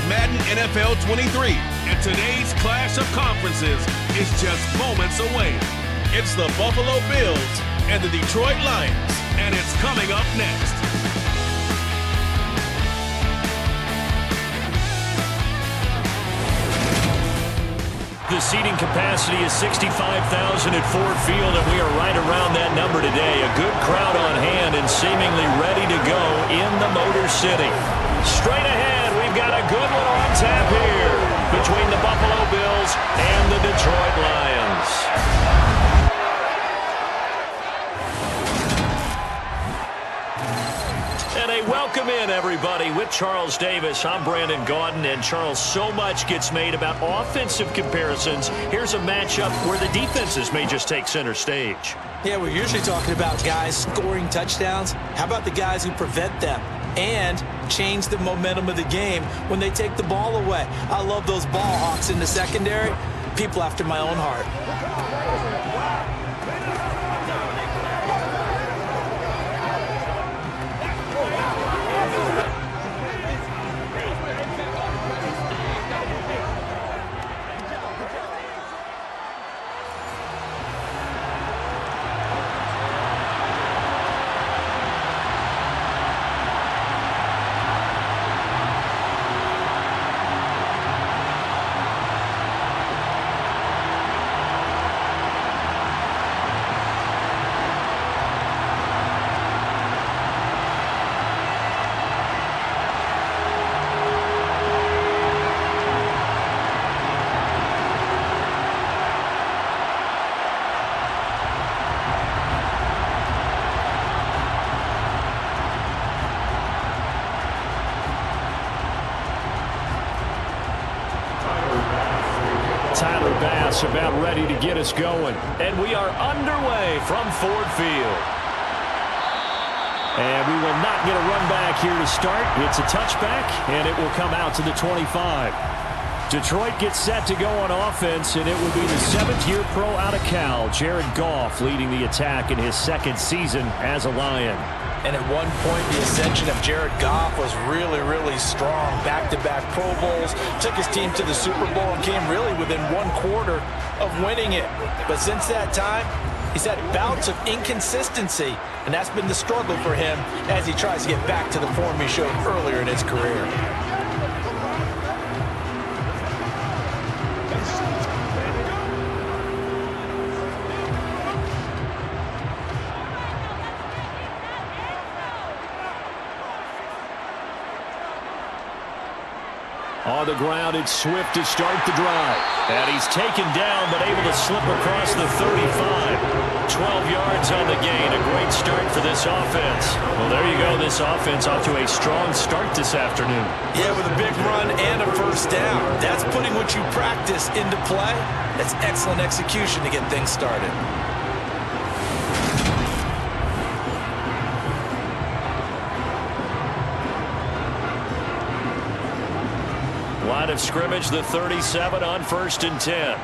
Madden NFL 23, and today's clash of conferences is just moments away. It's the Buffalo Bills and the Detroit Lions, and it's coming up next. The seating capacity is 65,000 at Ford Field, and we are right around that number today. A good crowd on hand and seemingly ready to go in the Motor City. Straight ahead, we've got a good one on tap here between the Buffalo Bills and the Detroit Lions. And a welcome in, everybody, with Charles Davis. I'm Brandon Gaudin, and Charles, so much gets made about offensive comparisons. Here's a matchup where the defenses may just take center stage. Yeah, we're usually talking about guys scoring touchdowns. How about the guys who prevent them and change the momentum of the game when they take the ball away? I love those ball hawks in the secondary. People after my own heart. About ready to get us going, and we are underway from Ford Field. And we will not get a run back here to start. It's a touchback, and it will come out to the 25. Detroit gets set to go on offense, and it will be the 7th-year pro out of Cal, Jared Goff, leading the attack in his 2nd season as a Lion. And at one point, the ascension of Jared Goff was really, really strong. Back-to-back Pro Bowls, took his team to the Super Bowl, and came really within 1 quarter of winning it. But since that time, he's had bouts of inconsistency, and that's been the struggle for him as he tries to get back to the form he showed earlier in his career. On the ground, it's Swift to start the drive. And he's taken down, but able to slip across the 35. 12 yards on the gain. A great start for this offense. Well, there you go. This offense off to a strong start this afternoon. Yeah, with a big run and a first down. That's putting what you practice into play. That's excellent execution to get things started. Line of scrimmage, the 37 on 1st and 10.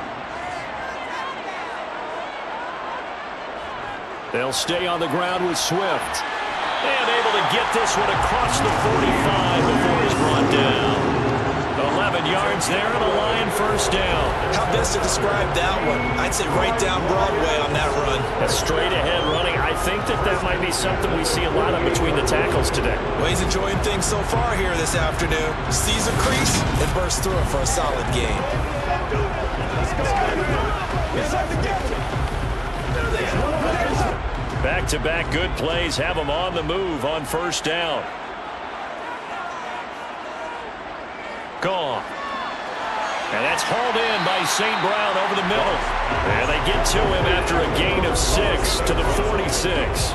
They'll stay on the ground with Swift. And able to get this one across the 45 before he's brought down. 11 yards there and a Lion first down. How best to describe that one? I'd say right down Broadway on that run. A straight ahead running. I think that might be something we see a lot of between the tackles today. Well, he's enjoying things so far here this afternoon. Sees a crease and bursts through it for a solid game. Back-to-back good plays have him on the move on first down. Gone. And that's hauled in by St. Brown over the middle. And they get to him after a gain of 6 to the 46.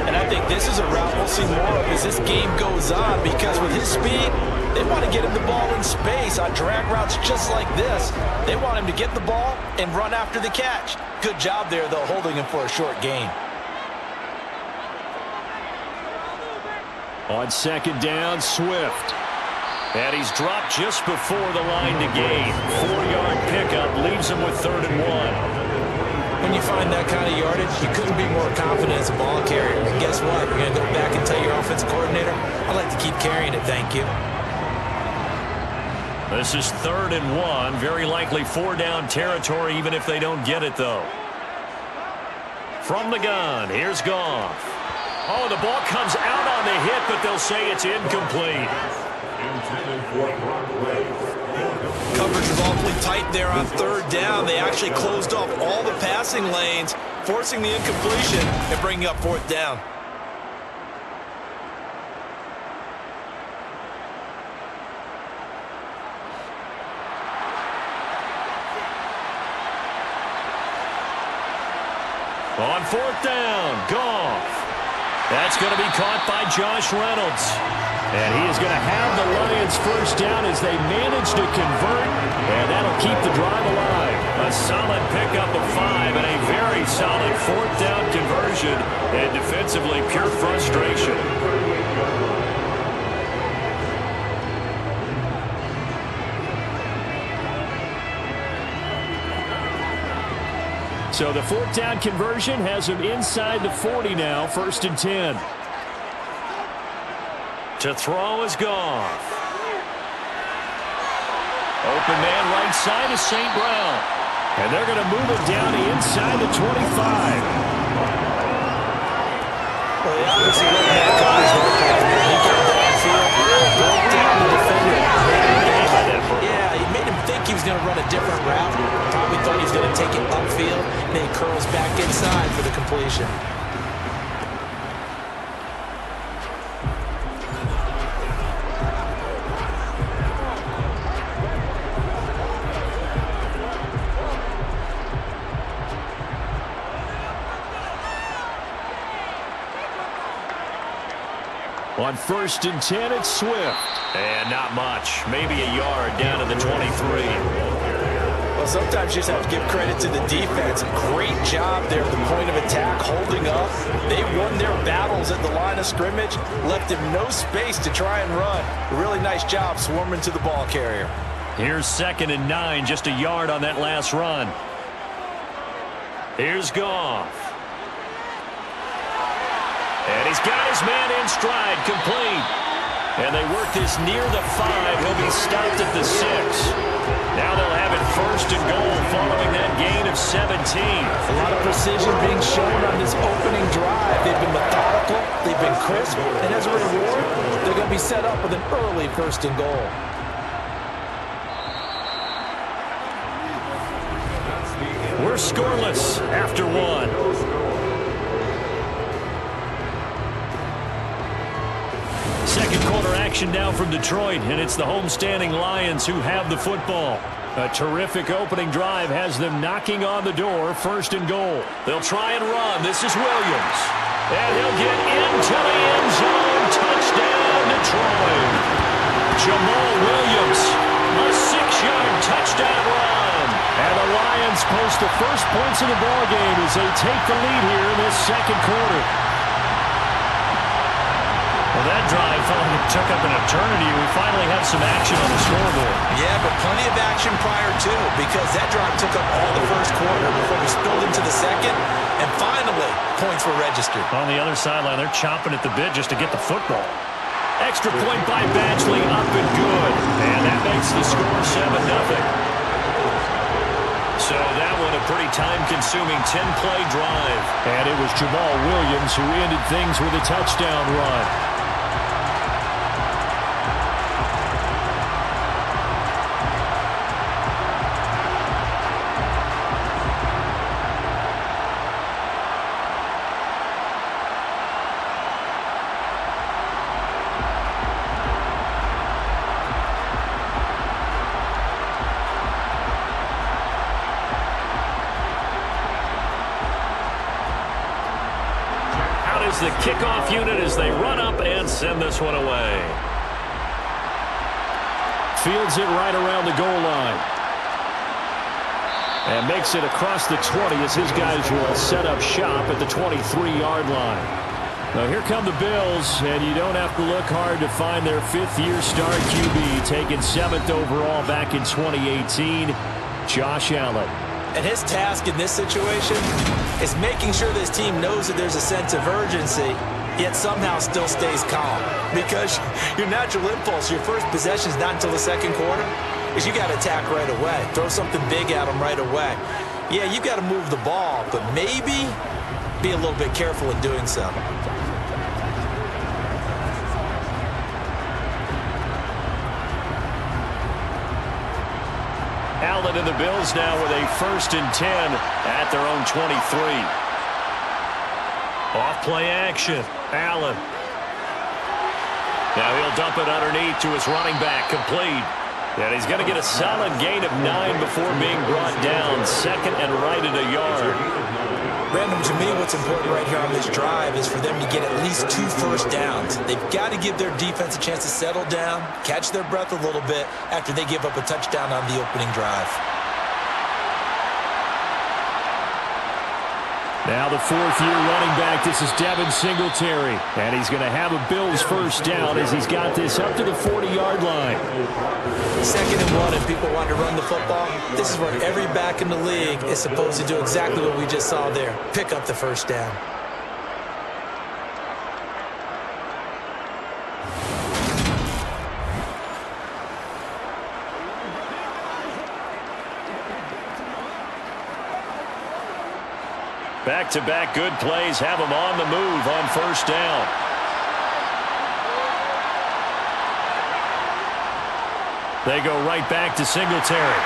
And I think this is a route we'll see more of as this game goes on, because with his speed, they want to get him the ball in space on drag routes just like this. They want him to get the ball and run after the catch. Good job there, though, holding him for a short gain. On 2nd down, Swift. And he's dropped just before the line to gain. 4-yard pickup leaves him with 3rd and 1. When you find that kind of yardage, you couldn't be more confident as a ball carrier. And guess what? You're going to go back and tell your offensive coordinator, I'd like to keep carrying it, thank you. This is 3rd and 1. Very likely 4-down territory, even if they don't get it, though. From the gun, here's Goff. Oh, the ball comes out on the hit, but they'll say it's incomplete. Coverage was awfully tight there on 3rd down. They actually closed off all the passing lanes, forcing the incompletion and bringing up 4th down. On 4th down, Goff. That's going to be caught by Josh Reynolds. And he is going to have the Lions first down as they manage to convert. And that'll keep the drive alive. A solid pickup of 5 and a very solid 4th down conversion. And defensively, pure frustration. So the 4th down conversion has him inside the 40 now, 1st and 10. To throw is Goff. Open man right side is St. Brown. And they're going to move it down to inside the 25. Well, they obviously let that coverage there. He got downfield, broke down the defender. Yeah, he made him think he was going to run a different route. Probably thought he was going to take it upfield. Then he curls back inside for the completion. On 1st and 10, it's Swift. And not much. Maybe a yard down to the 23. Well, sometimes you just have to give credit to the defense. Great job there at the point of attack, holding up. They won their battles at the line of scrimmage, left him no space to try and run. Really nice job swarming to the ball carrier. Here's 2nd and 9, just a yard on that last run. Here's Goff. And he's got his man in stride, complete. And they work this near the 5. He'll be stopped at the 6. Now they'll have it 1st and goal following that gain of 17. A lot of precision being shown on this opening drive. They've been methodical, they've been crisp, and as a reward, they're going to be set up with an early 1st and goal. We're scoreless after 1. Second quarter action now from Detroit, and it's the homestanding Lions who have the football. A terrific opening drive has them knocking on the door, 1st and goal. They'll try and run. This is Williams. And he'll get into the end zone. Touchdown, Detroit. Jamal Williams, a 6-yard touchdown run. And the Lions post the first points of the ballgame as they take the lead here in this second quarter. Well, that drive felt like it took up an eternity. We finally have some action on the scoreboard. Yeah, but plenty of action prior to, because that drive took up all the first quarter before we spilled into the second, and finally, points were registered. On the other sideline, they're chomping at the bit just to get the football. Extra point by Badgley, up and good. And that makes the score 7-0. So that one a pretty time-consuming 10-play drive. And it was Jamal Williams who ended things with a touchdown run. The kickoff unit as they run up and send this one away. Fields it right around the goal line. And makes it across the 20 as his guys will set up shop at the 23-yard line. Now here come the Bills, and you don't have to look hard to find their 5th-year star QB, taken 7th overall back in 2018, Josh Allen. And his task in this situation is making sure this team knows that there's a sense of urgency, yet somehow still stays calm. Because your natural impulse, your first possession is not until the second quarter. is you got to attack right away. Throw something big at them right away. Yeah, you got to move the ball, but maybe be a little bit careful in doing so. Allen and the Bills now with a 1st and 10 at their own 23. Off play action. Allen. Now he'll dump it underneath to his running back, complete. And he's going to get a solid gain of 9 before being brought down. 2nd and right at a yard. Random, to me, what's important right here on this drive is for them to get at least 2 first downs. They've got to give their defense a chance to settle down, catch their breath a little bit after they give up a touchdown on the opening drive. Now the 4th-year running back, this is Devin Singletary. And he's going to have a Bills first down as he's got this up to the 40-yard line. 2nd and 1, and people want to run the football. This is where every back in the league is supposed to do exactly what we just saw there. Pick up the first down. Back-to-back good plays have him on the move on first down. They go right back to Singletary.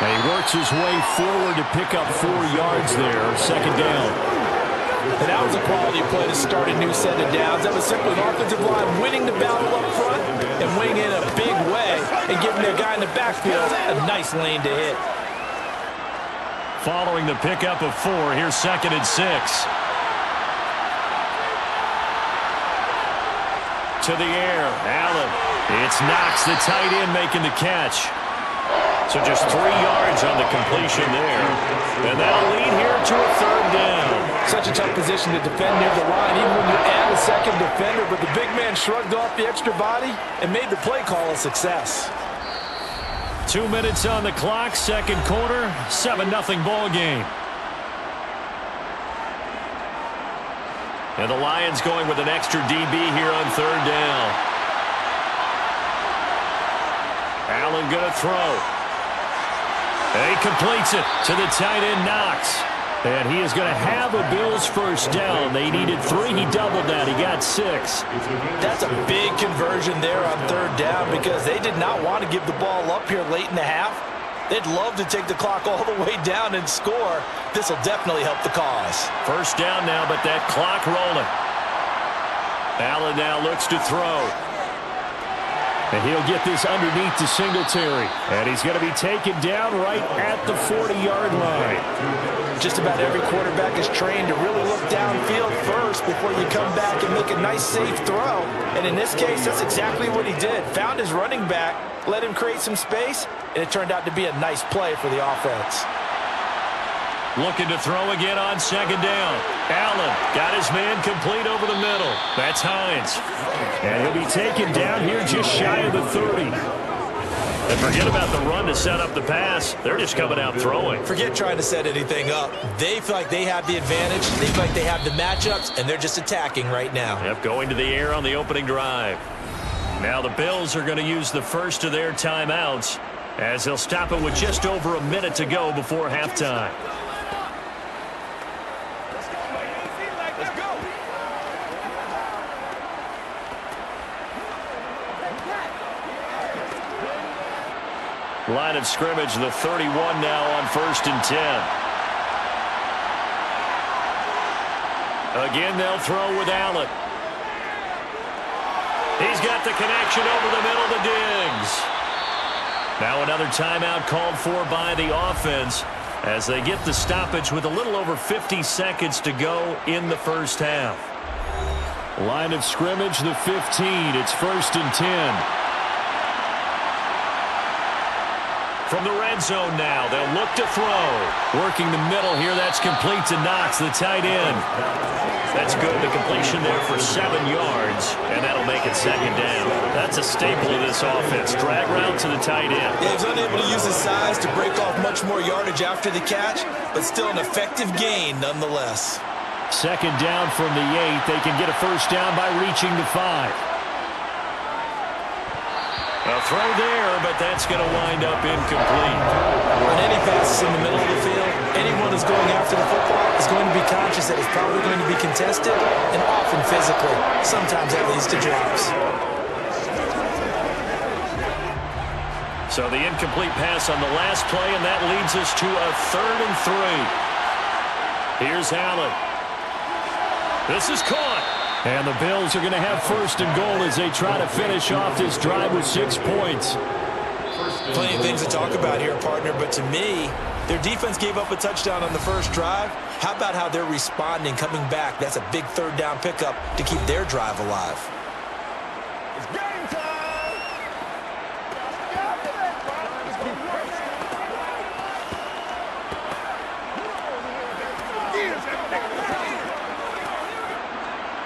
And he works his way forward to pick up 4 yards there. 2nd down. And that was a quality play to start a new set of downs. That was simply an offensive line winning the battle up front and winning in a big way and giving their guy in the backfield a nice lane to hit. Following the pickup of 4, here's 2nd and 6. To the air, Allen. It's Knox, the tight end, making the catch. So just 3 yards on the completion there. And that'll lead here to a 3rd down. Such a tough position to defend near the line, even when you add a 2nd defender. But the big man shrugged off the extra body and made the play call a success. 2 minutes on the clock, 2nd quarter, 7-0 ball game. And the Lions going with an extra DB here on 3rd down. Allen going to throw. And he completes it to the tight end, Knox. And he is going to have a Bills first down. They needed 3. He doubled that. He got 6. That's a big conversion there on 3rd down because they did not want to give the ball up here late in the half. They'd love to take the clock all the way down and score. This will definitely help the cause. First down now, but that clock rolling. Allen now looks to throw. And he'll get this underneath to Singletary. And he's going to be taken down right at the 40-yard line. Just about every quarterback is trained to really look downfield first before you come back and make a nice, safe throw. And in this case, that's exactly what he did. Found his running back, let him create some space, and it turned out to be a nice play for the offense. Looking to throw again on 2nd down. Allen got his man complete over the middle. That's Hines. And he'll be taken down here just shy of the 30. And forget about the run to set up the pass. They're just coming out throwing. Forget trying to set anything up. They feel like they have the advantage. They feel like they have the matchups, and they're just attacking right now. Yep, going to the air on the opening drive. Now the Bills are going to use the first of their timeouts as they'll stop it with just over a minute to go before halftime. Line of scrimmage, the 31 now on 1st and 10. Again, they'll throw with Allen. He's got the connection over the middle to Diggs. Now another timeout called for by the offense as they get the stoppage with a little over 50 seconds to go in the first half. Line of scrimmage, the 15. It's 1st and 10. From the red zone now, they'll look to throw. Working the middle here, that's complete to Knox, the tight end. That's good, the completion there for 7 yards, and that'll make it 2nd down. That's a staple of this offense. Drag route to the tight end. Yeah, he's unable to use his size to break off much more yardage after the catch, but still an effective gain nonetheless. 2nd down from the 8. They can get a first down by reaching the 5. A throw there, but that's going to wind up incomplete. On any passes in the middle of the field, anyone who's going after the football is going to be conscious that it's probably going to be contested and often physically. Sometimes that leads to drops. So the incomplete pass on the last play, and that leads us to a 3rd and 3. Here's Allen. This is caught. And the Bills are going to have 1st and goal as they try to finish off this drive with 6 points. Plenty of things to talk about here, partner, but to me, their defense gave up a touchdown on the first drive. How about how they're responding, coming back? That's a big 3rd down pickup to keep their drive alive. It's game time!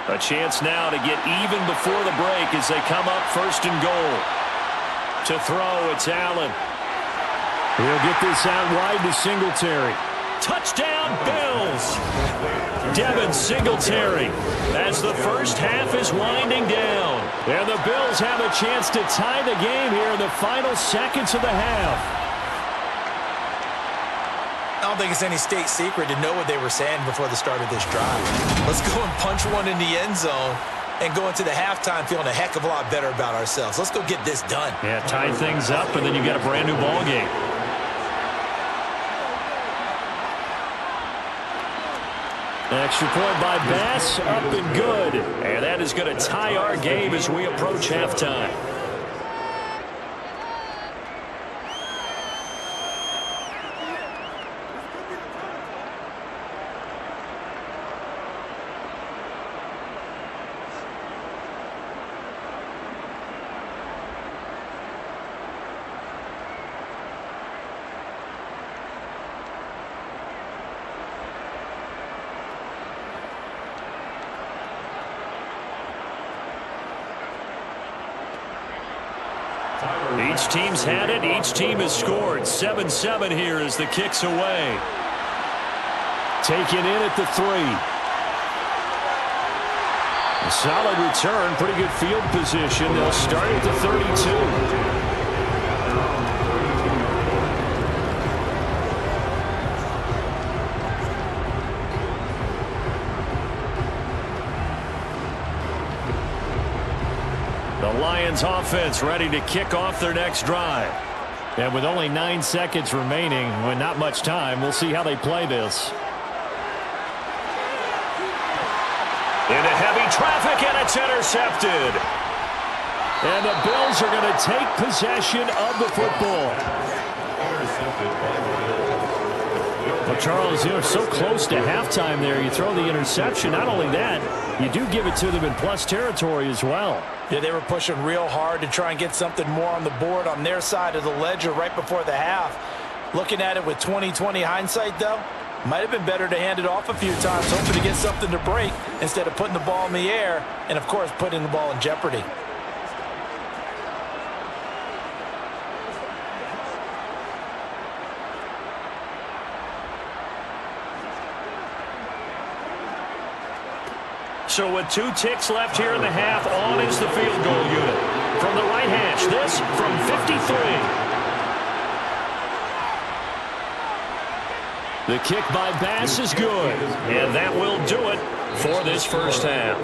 A chance now to get even before the break as they come up 1st and goal. To throw, it's Allen. He'll get this out wide to Singletary. Touchdown, Bills! Devin Singletary as the first half is winding down. And the Bills have a chance to tie the game here in the final seconds of the half. I don't think it's any state secret to know what they were saying before the start of this drive. Let's go and punch one in the end zone and go into the halftime feeling a heck of a lot better about ourselves. Let's go get this done. Yeah, tie things up, and then you got a brand new ball game. Extra point by Bass, up and good. And that is going to tie our game as we approach halftime. Each team's had it. Each team has scored. 7-7 here as the kick's away. Taken in at the 3. A solid return. Pretty good field position. They'll start at the 32. The Lions offense ready to kick off their next drive. And with only 9 seconds remaining, with not much time, we'll see how they play this. Into heavy traffic, and it's intercepted. And the Bills are going to take possession of the football. Well, Charles, you're so close to halftime there. You throw the interception. Not only that, you do give it to them in plus territory as well. Yeah, they were pushing real hard to try and get something more on the board on their side of the ledger right before the half. Looking at it with 20/20 hindsight, though, might have been better to hand it off a few times, hoping to get something to break instead of putting the ball in the air and, of course, putting the ball in jeopardy. So with 2 ticks left here in the half, on is the field goal unit. From the right hash, this from 53. The kick by Bass is good. And that will do it for this first half.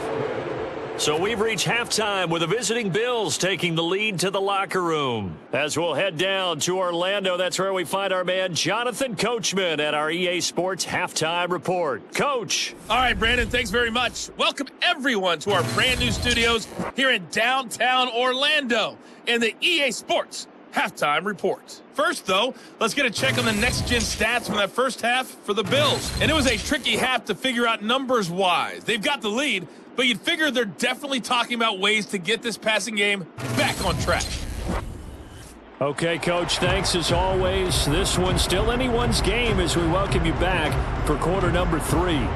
So we've reached halftime with the visiting Bills taking the lead to the locker room. As we'll head down to Orlando, that's where we find our man Jonathan Coachman at our EA Sports Halftime Report. Coach. All right, Brandon, thanks very much. Welcome everyone to our brand new studios here in downtown Orlando in the EA Sports Halftime Report. First, though, let's get a check on the next-gen stats from that first half for the Bills. And it was a tricky half to figure out numbers-wise. They've got the lead, but you'd figure they're definitely talking about ways to get this passing game back on track. Okay, Coach, thanks as always. This one's still anyone's game as we welcome you back for quarter number 3.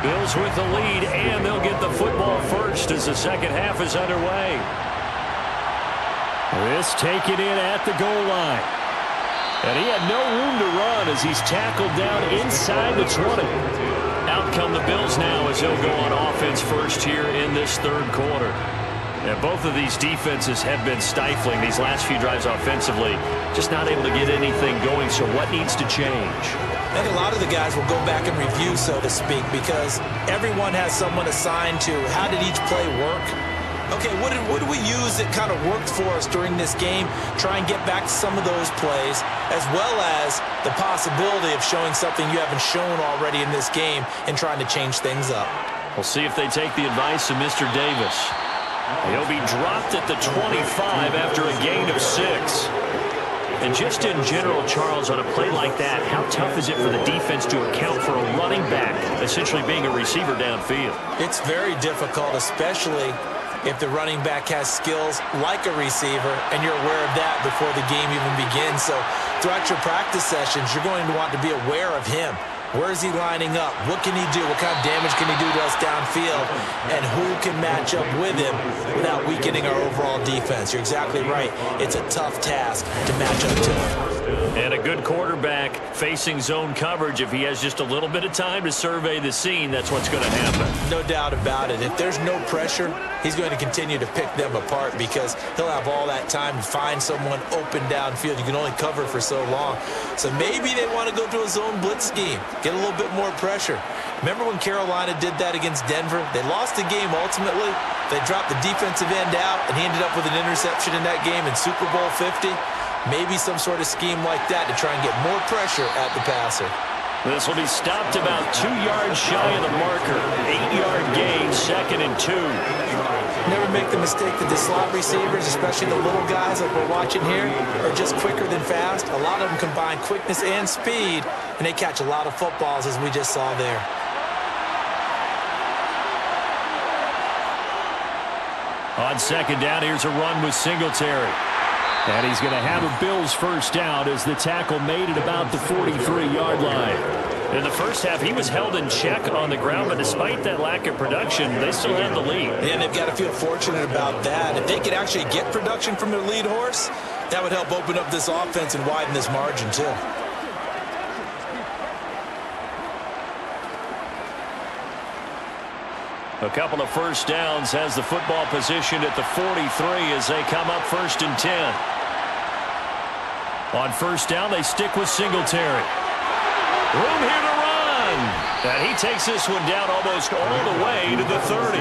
Bills with the lead, and they'll get the football first as the second half is underway. This taken in at the goal line. And he had no room to run as he's tackled down inside the 20. Out come the Bills now as they'll go on offense first here in this third quarter. And both of these defenses have been stifling these last few drives offensively. Just not able to get anything going, so what needs to change? I think a lot of the guys will go back and review, so to speak, because everyone has someone assigned to how did each play work. Okay, what did we use that kind of worked for us during this game? Try and get back to some of those plays, as well as the possibility of showing something you haven't shown already in this game and trying to change things up. We'll see if they take the advice of Mr. Davis. He'll be dropped at the 25 after a gain of 6. And just in general, Charles, on a play like that, how tough is it for the defense to account for a running back essentially being a receiver downfield? It's very difficult, especially if the running back has skills like a receiver and you're aware of that before the game even begins. So throughout your practice sessions, you're going to want to be aware of him. Where is he lining up? What can he do? What kind of damage can he do to us downfield? And who can match up with him without weakening our overall defense? You're exactly right. It's a tough task to match up to him. And a good quarterback facing zone coverage. If he has just a little bit of time to survey the scene, that's what's going to happen. No doubt about it. If there's no pressure, he's going to continue to pick them apart because he'll have all that time to find someone open downfield. You can only cover for so long. So maybe they want to go to a zone blitz scheme. Get a little bit more pressure. Remember when Carolina did that against Denver? They lost the game ultimately. They dropped the defensive end out, and he ended up with an interception in that game in Super Bowl 50. Maybe some sort of scheme like that to try and get more pressure at the passer. This will be stopped about 2 yards shy of the marker. 8-yard gain, 2nd and 2. Never make the mistake that the slot receivers, especially the little guys like we're watching here, are just quicker than fast. A lot of them combine quickness and speed, and they catch a lot of footballs, as we just saw there. On second down, here's a run with Singletary. And he's going to have a Bills first down as the tackle made at about the 43-yard line. In the first half, he was held in check on the ground, but despite that lack of production, they still have the lead. And they've got to feel fortunate about that. If they could actually get production from their lead horse, that would help open up this offense and widen this margin, too. A couple of first downs has the football position at the 43 as they come up 1st and 10. On first down, they stick with Singletary. Room here to run. And he takes this one down almost all the way to the 30.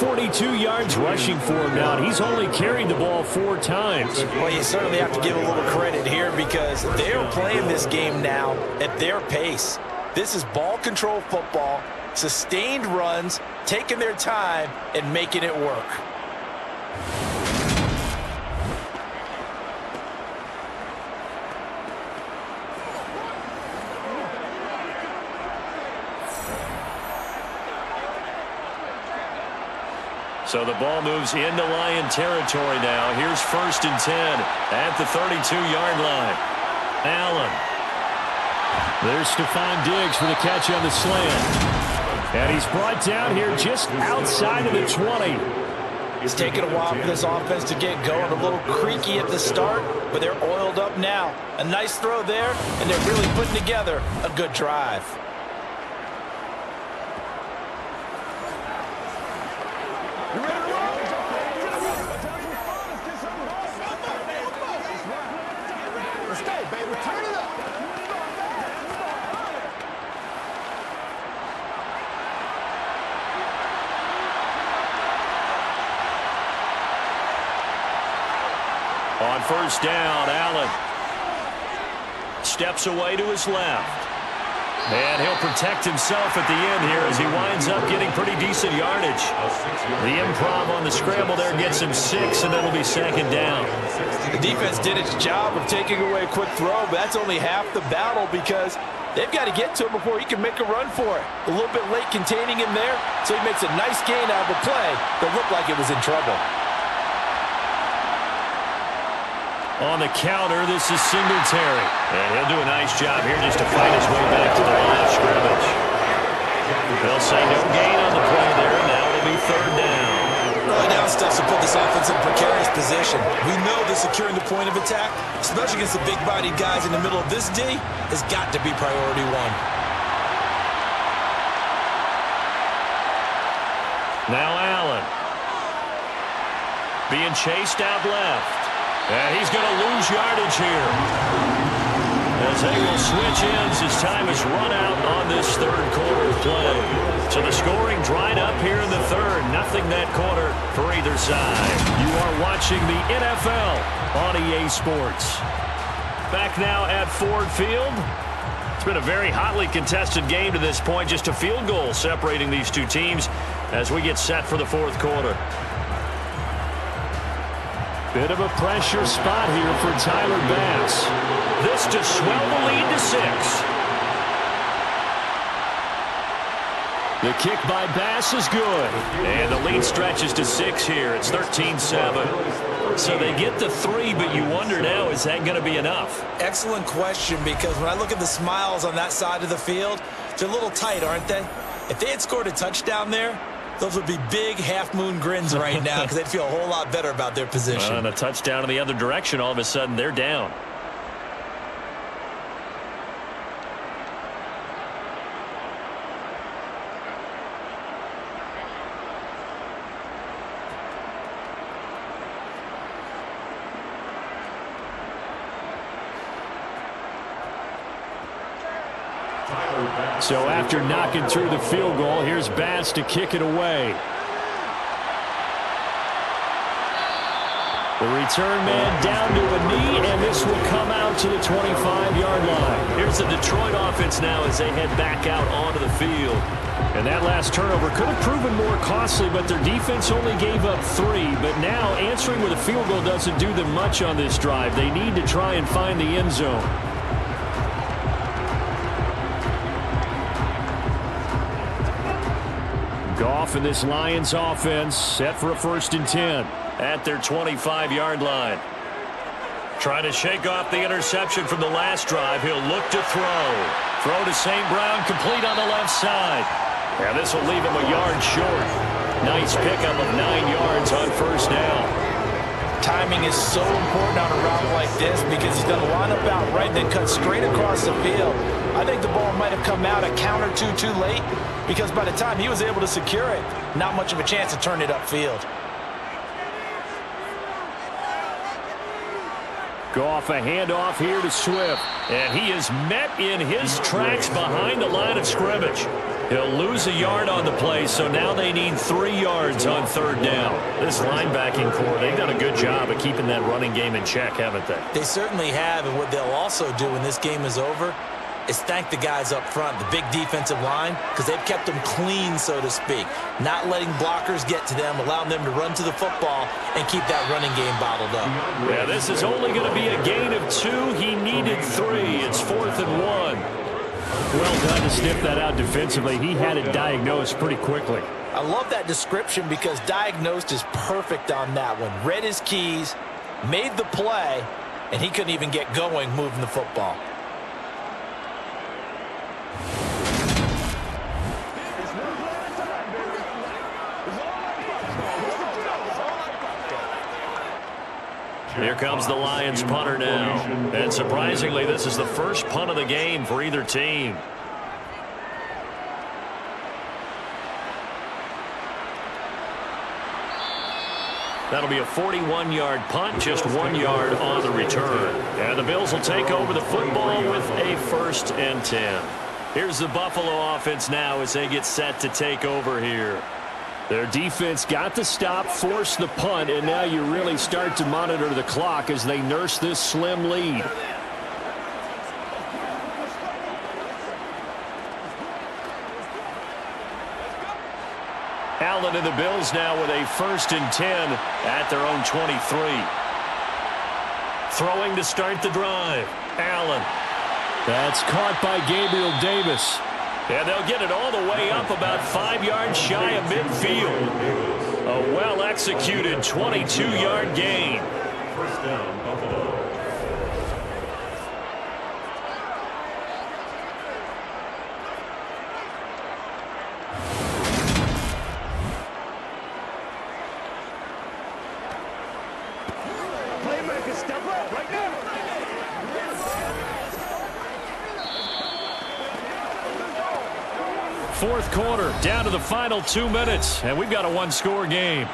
42 yards rushing for him now. And he's only carried the ball 4 times. Well, you certainly have to give a little credit here because they're playing this game now at their pace. This is ball control football, sustained runs, taking their time, and making it work. So the ball moves into Lion territory now. Here's 1st and 10 at the 32-yard line. Allen. There's Stephon Diggs for the catch on the slant. And he's brought down here just outside of the 20. It's taken a while for this offense to get going. A little creaky at the start, but they're oiled up now. A nice throw there, and they're really putting together a good drive. On first down, Allen steps away to his left. And he'll protect himself at the end here as he winds up getting pretty decent yardage. The improv on the scramble there gets him 6, and that'll be 2nd down. The defense did its job of taking away a quick throw, but that's only half the battle because they've got to get to him before he can make a run for it. A little bit late containing him there, so he makes a nice gain out of the play that looked like it was in trouble. On the counter, this is Singletary. And he'll do a nice job here just to fight his way back to the line of scrimmage. They'll say no gain on the play there, and now it'll be third down. Early down steps will put this offense in a precarious position. We know that securing the point of attack, especially against the big-bodied guys in the middle of this D, has got to be priority one. Now Allen. Being chased out left. And he's going to lose yardage here. As they will switch ends as time is run out on this third quarter play. So the scoring dried up here in the third. Nothing that quarter for either side. You are watching the NFL on EA Sports. Back now at Ford Field. It's been a very hotly contested game to this point. Just a field goal separating these two teams as we get set for the fourth quarter. Bit of a pressure spot here for Tyler Bass. This to swell the lead to 6. The kick by Bass is good. And the lead stretches to 6 here. It's 13-7. So they get the 3, but you wonder now, is that going to be enough? Excellent question, because when I look at the smiles on that side of the field, they're a little tight, aren't they? If they had scored a touchdown there, those would be big half-moon grins right now because they'd feel a whole lot better about their position. And a touchdown in the other direction, all of a sudden they're down. So after knocking through the field goal, here's Bass to kick it away. The return man down to a knee, and this will come out to the 25-yard line. Here's the Detroit offense now as they head back out onto the field. And that last turnover could have proven more costly, but their defense only gave up 3. But now answering with a field goal doesn't do them much on this drive. They need to try and find the end zone. Goff and this Lions offense set for a 1st and 10 at their 25-yard line. Trying to shake off the interception from the last drive. He'll look to throw. Throw to St. Brown, complete on the left side. And this will leave him a yard short. Nice pickup of 9 yards on 1st down. Timing is so important on a route like this because he's going to line up out right, then cut straight across the field. I think the ball might have come out a count or two too late because by the time he was able to secure it, not much of a chance to turn it upfield. Goff, a handoff here to Swift. And he is met in his tracks behind the line of scrimmage. He'll lose a yard on the play, so now they need 3 yards on 3rd down. This linebacking core, they've done a good job of keeping that running game in check, haven't they? They certainly have, and what they'll also do when this game is over is thank the guys up front, the big defensive line, because they've kept them clean, so to speak. Not letting blockers get to them, allowing them to run to the football and keep that running game bottled up. Yeah, this is only going to be a gain of 2. He needed 3. It's 4th and 1. Well done to sniff that out defensively. He had it diagnosed pretty quickly. I love that description because diagnosed is perfect on that one. Read his keys, made the play, and he couldn't even get going moving the football. Here comes the Lions punter now. And surprisingly, this is the first punt of the game for either team. That'll be a 41-yard punt, just 1 yard on the return. And the Bills will take over the football with a 1st and 10. Here's the Buffalo offense now as they get set to take over here. Their defense got the stop, forced the punt, and now you really start to monitor the clock as they nurse this slim lead. Allen and the Bills now with a 1st and 10 at their own 23. Throwing to start the drive. Allen. That's caught by Gabriel Davis. And they'll get it all the way up about 5 yards shy of midfield. A well-executed 22-yard gain. First down, Buffalo. Fourth quarter, down to the final 2 minutes, and we've got a one-score game.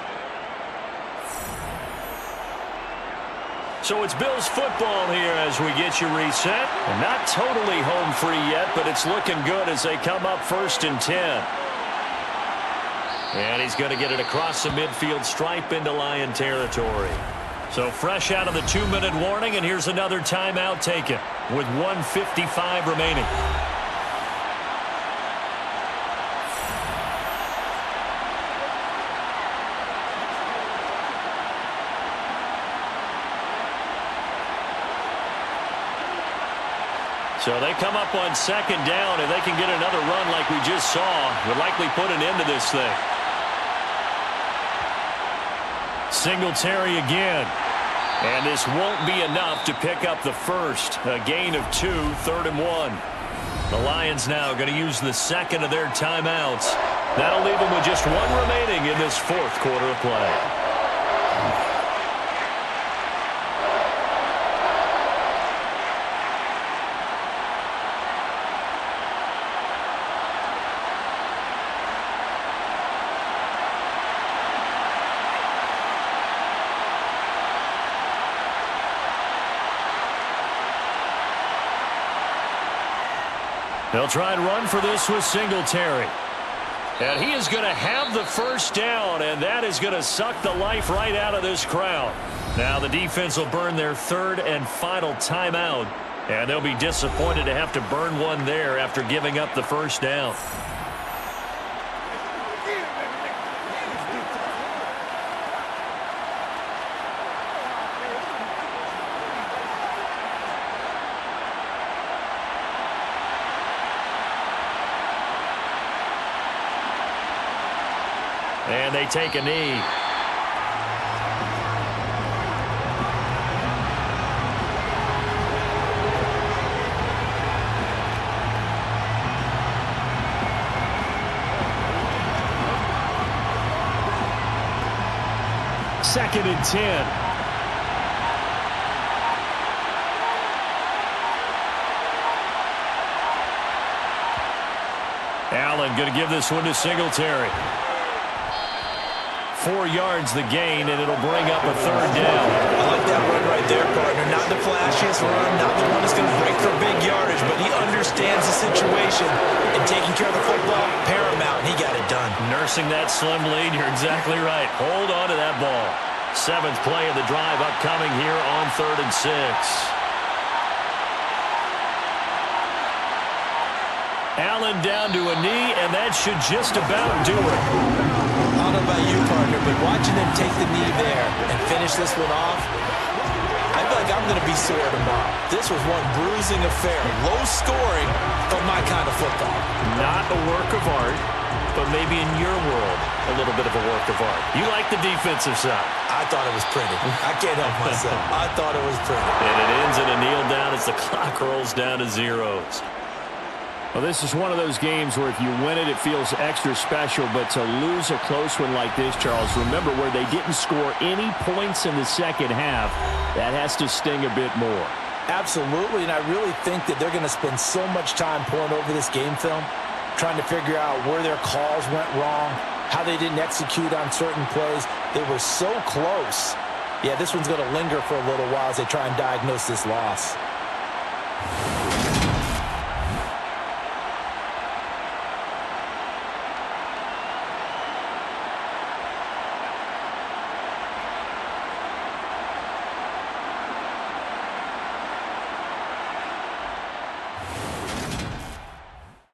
So it's Bills football here as we get you reset. And not totally home free yet, but it's looking good as they come up 1st and 10. And he's going to get it across the midfield stripe into Lion territory. So fresh out of the 2-minute warning, and here's another timeout taken with 1:55 remaining. So they come up on 2nd down, and they can get another run like we just saw. Would likely put an end to this thing. Singletary again. And this won't be enough to pick up the first. A gain of 2, 3rd and 1. The Lions now going to use the second of their timeouts. That'll leave them with just 1 remaining in this 4th quarter of play. They'll try and run for this with Singletary. And he is going to have the first down, and that is going to suck the life right out of this crowd. Now the defense will burn their 3rd and final timeout, and they'll be disappointed to have to burn one there after giving up the first down. And they take a knee. Second and 10. Allen going to give this one to Singletary. 4 yards the gain, and it'll bring up a 3rd down. I like that run right there, partner. Not the flashiest run, not the one that's going to break for big yardage, but he understands the situation, and taking care of the football, paramount. He got it done. Nursing that slim lead, you're exactly right. Hold on to that ball. 7th play of the drive upcoming here on 3rd and 6. Allen down to a knee, and that should just about do it. I don't know about you, partner, but watching them take the knee there and finish this one off, I feel like I'm going to be sore tomorrow. This was one bruising affair. Low scoring, but my kind of football. Not a work of art, but maybe in your world, a little bit of a work of art. You like the defensive side. I thought it was pretty. I can't help myself. I thought it was pretty. And it ends in a kneel down as the clock rolls down to zeros. Well, this is one of those games where if you win it, it feels extra special. But to lose a close one like this, Charles, remember where they didn't score any points in the second half, that has to sting a bit more. Absolutely, and I really think that they're going to spend so much time pouring over this game film, trying to figure out where their calls went wrong, how they didn't execute on certain plays. They were so close. Yeah, this one's going to linger for a little while as they try and diagnose this loss.